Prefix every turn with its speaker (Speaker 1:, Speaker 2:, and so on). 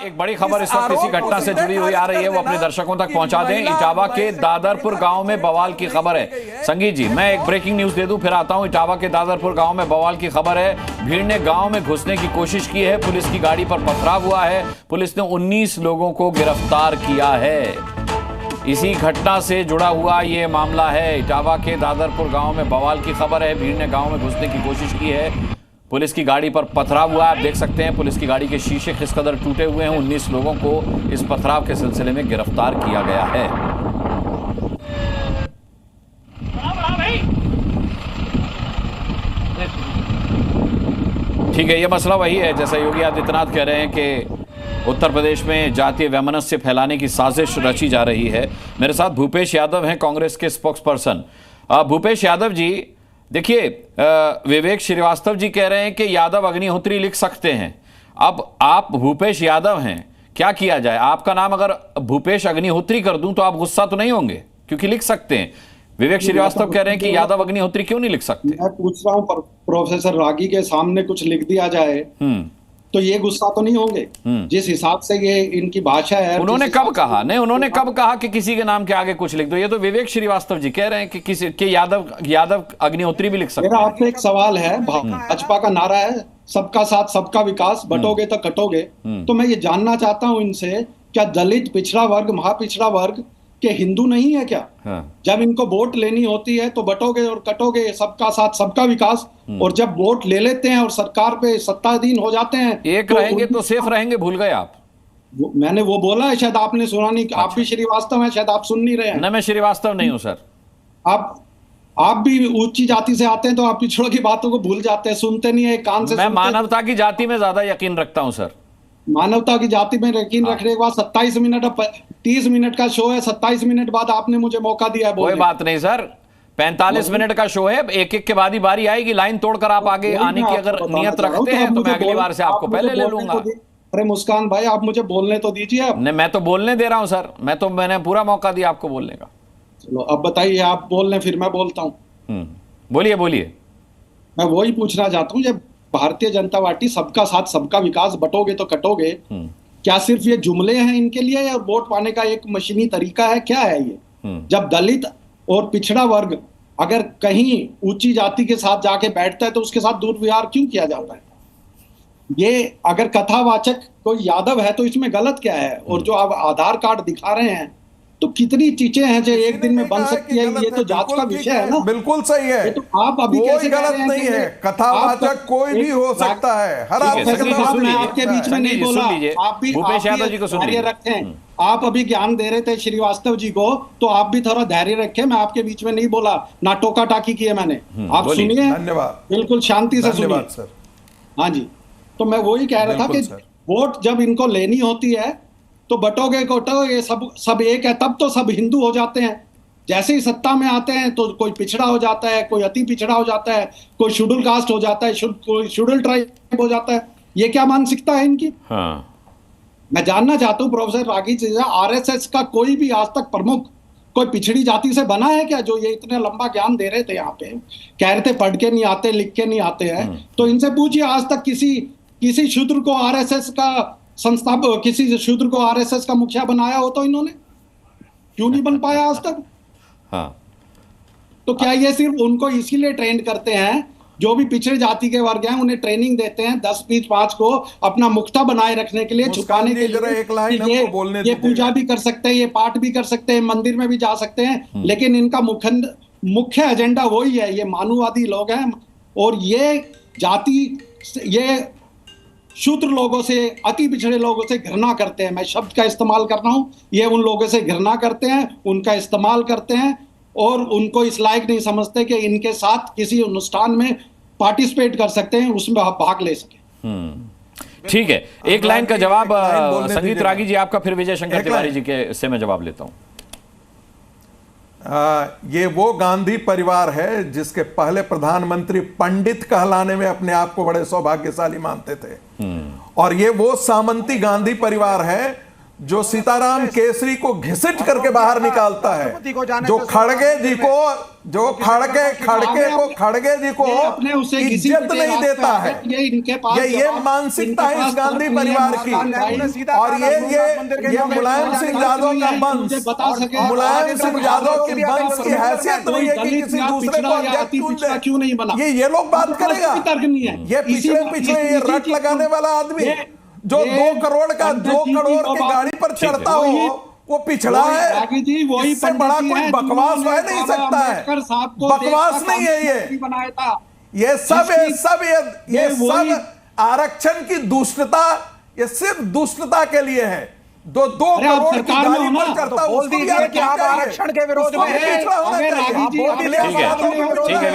Speaker 1: एक बड़ी खबर इस वक्त इसी घटना से जुड़ी हुई आ रही है, वो अपने दर्शकों तक पहुंचा दें। इटावा के दादरपुर गांव में बवाल की खबर है। संगीत जी, मैं एक ब्रेकिंग न्यूज दे दूं फिर आता हूं। इटावा के दादरपुर गांव में बवाल की खबर है। भीड़ ने गांव में घुसने की कोशिश की है, पुलिस की गाड़ी पर पथराव हुआ है। पुलिस ने 19 लोगों को गिरफ्तार किया है। इसी घटना से जुड़ा हुआ ये मामला है। इटावा के दादरपुर गांव में बवाल की खबर है। भीड़ ने गांव में घुसने की कोशिश की है, पुलिस की गाड़ी पर पथराव हुआ। आप देख सकते हैं पुलिस की गाड़ी के शीशे किस कदर टूटे हुए हैं। 19 लोगों को इस पथराव के सिलसिले में गिरफ्तार किया गया है। ठीक है, यह मसला वही है जैसा योगी आदित्यनाथ कह रहे हैं कि उत्तर प्रदेश में जातीय वैमनस्य फैलाने की साजिश रची जा रही है। मेरे साथ भूपेश यादव हैं, कांग्रेस के स्पोक्स पर्सन। भूपेश यादव जी, देखिए, विवेक श्रीवास्तव जी कह रहे हैं कि यादव अग्निहोत्री लिख सकते हैं। अब आप भूपेश यादव हैं, क्या किया जाए? आपका नाम अगर भूपेश अग्निहोत्री कर दूं तो आप गुस्सा तो नहीं होंगे, क्योंकि लिख सकते हैं। विवेक श्रीवास्तव कह रहे हैं कि यादव अग्निहोत्री क्यों नहीं लिख सकते?
Speaker 2: मैं पूछ रहा हूं प्रोफेसर रागी के सामने कुछ लिख दिया जाए तो ये गुस्सा तो नहीं होंगे? जिस हिसाब से ये इनकी भाषा है।
Speaker 1: उन्होंने कब कहा? नहीं, उन्होंने कब कहा कि किसी के नाम के आगे कुछ लिख दो? ये तो विवेक श्रीवास्तव जी कह रहे हैं कि किसी के यादव अग्निहोत्री भी लिख सकते हैं।
Speaker 2: मेरा आपसे एक सवाल है, भाजपा का नारा है सबका साथ सबका विकास, बटोगे तो कटोगे। तो मैं ये जानना चाहता हूं इनसे, क्या दलित, पिछड़ा वर्ग, महापिछड़ा वर्ग के हिंदू नहीं है क्या? जब इनको वोट लेनी होती है तो बटोगे और कटोगे, सबका साथ सबका विकास, और जब वोट ले लेते हैं और सरकार पे सत्ताधीन हो जाते हैं,
Speaker 1: एक रहेंगे तो सेफ रहेंगे, भूल गए आप।
Speaker 2: मैंने वो बोला है, शायद आपने सुना नहीं। अच्छा। आप भी श्रीवास्तव हैं, शायद आप सुन नहीं रहे हैं।
Speaker 1: ना, मैं श्रीवास्तव नहीं हूं सर।
Speaker 2: आप भी ऊंची जाति से आते हैं तो आप पिछड़ों की बातों को भूल जाते हैं, सुनते नहीं है, कान से।
Speaker 1: मैं मानवता की जाति में ज्यादा यकीन रखता हूं सर।
Speaker 2: मानवता की जाति में यकीन रखने के बाद 27 मिनट, 30 मिनट का शो है, 27 मिनट बाद आपने मुझे मौका दिया है बोलने।
Speaker 1: कोई बात नहीं सर, 45 मिनट का शो है, एक एक के बाद ही बारी आएगी। लाइन तोड़कर आप आगे आने की अगर नियत रखते हैं तो मैं अगली बार से आपको पहले ले लूंगा।
Speaker 2: अरे मुस्कान भाई, आप मुझे बोलने तो दीजिए।
Speaker 1: नहीं, मैं तो बोलने दे रहा हूं सर, मैंने पूरा मौका दिया आपको बोलने का।
Speaker 2: चलो अब बताइए, आप बोल लें फिर मैं बोलता हूँ।
Speaker 1: बोलिए बोलिए।
Speaker 2: मैं वही पूछना चाहता हूँ, जब भारतीय जनता पार्टी सबका साथ सबका विकास, बटोगे तो कटोगे, क्या सिर्फ ये जुमले हैं इनके लिए या वोट पाने का एक मशीनी तरीका है? क्या है ये? जब दलित और पिछड़ा वर्ग अगर कहीं ऊंची जाति के साथ जाके बैठता है तो उसके साथ दुर्व्यवहार क्यों किया जाता है? ये अगर कथावाचक कोई यादव है तो इसमें गलत क्या है? और जो आप आधार कार्ड दिखा रहे हैं तो कितनी चीजें हैं जो एक दिन में बन सकती है। ये तो जांच का विषय है ना।
Speaker 3: बिल्कुल सही है।
Speaker 2: ये तो आप अभी
Speaker 3: कोई गलत नहीं है, कथावाचक कोई भी हो सकता है। हर
Speaker 2: आपके बीच में नहीं बोला, आप भी
Speaker 1: भूपेश यादव जी को सुनिए।
Speaker 2: रखें, आप अभी ज्ञान दे रहे थे श्रीवास्तव जी को, तो आप भी थोड़ा धैर्य रखें। मैं आपके बीच में नहीं बोला, ना टोका टाकी किए मैंने। आप सुनिए,
Speaker 3: धन्यवाद,
Speaker 2: बिल्कुल शांति से सुनिए। हाँ जी, तो मैं वही कह रहा था कि वोट जब इनको लेनी होती है तो बटोगे कटोगे सब एक है, तब तो सब हिंदू हो जाते हैं। जैसे ही सत्ता में आते हैं तो कोई पिछड़ा हो जाता है, कोई अति पिछड़ा हो जाता है, कोई शेड्यूल कास्ट हो जाता है, कोई शेड्यूल ट्राइब हो जाता है। ये क्या मानसिकता है इनकी? मैं जानना चाहता हूँ प्रोफेसर रागी जी, आरएसएस का कोई भी आज तक प्रमुख कोई पिछड़ी जाति से बना है क्या? जो ये इतने लंबा ज्ञान दे रहे थे यहाँ पे, कह रहे थे पढ़ के नहीं आते, लिख के नहीं आते हैं, तो इनसे पूछिए आज तक किसी शूद्र को आरएसएस का संस्थापक, किसी शूद्र को आरएसएस का मुखिया बनाया हो तो इन्होंने क्यों नहीं बन पाया आज तक? तो क्या ये सिर्फ उनको इसीलिए ट्रेंड करते हैं, जो भी पिछड़े जाति के वर्ग हैं उन्हें ट्रेनिंग देते हैं 10, 20, 5 को अपना मुक्ता बनाए रखने के लिए, छुपाने के लिए? ये पूजा भी कर सकते हैं, ये पाठ भी कर सकते हैं, मंदिर में भी जा सकते हैं, लेकिन इनका मुख्य एजेंडा वही है। ये मानववादी लोग हैं और ये जाति, ये शूद्र लोगों से, अति पिछड़े लोगों से घृणा करते हैं। मैं शब्द का इस्तेमाल कर रहा हूं, ये उन लोगों से घृणा करते हैं, उनका इस्तेमाल करते हैं और उनको इस लायक नहीं समझते कि इनके साथ किसी अनुष्ठान में पार्टिसिपेट कर सकते हैं, उसमें भाग ले सके।
Speaker 1: ठीक है, एक लाइन का जवाब संगीत रागी जी आपका, फिर विजय शंकर तिवारी जी के से मैं जवाब लेता हूं।
Speaker 3: ये वो गांधी परिवार है जिसके पहले प्रधानमंत्री पंडित कहलाने में अपने आप को बड़े सौभाग्यशाली मानते थे, और ये वो सामंती गांधी परिवार है जो सीताराम केसरी को घिसट करके बाहर निकालता है, जो खड़गे जी को इज्जत नहीं देता है, ये मानसिकता है इस गांधी परिवार की। और ये मुलायम सिंह यादव का वंश, मुलायम सिंह यादव के वंश की हैसियत नहीं है कि किसी दूसरे को अध्यक्ष
Speaker 2: क्यों नहीं बना।
Speaker 3: ये लोग बात करेगा। ये पिछले ये रट लगाने वाला आदमी जो 2 करोड़ की गाड़ी पर चढ़ता हो, वो पिछड़ा है। इससे बड़ा कोई बकवास हो नहीं सकता है। बकवास नहीं है ये सब आरक्षण की दुष्टता, ये सिर्फ दुष्टता के लिए है। 2 करोड़ की गाड़ी पर चढ़ता,
Speaker 4: बोल दीजिए कि आप आरक्षण के विरोध में हैं।
Speaker 1: ठीक है।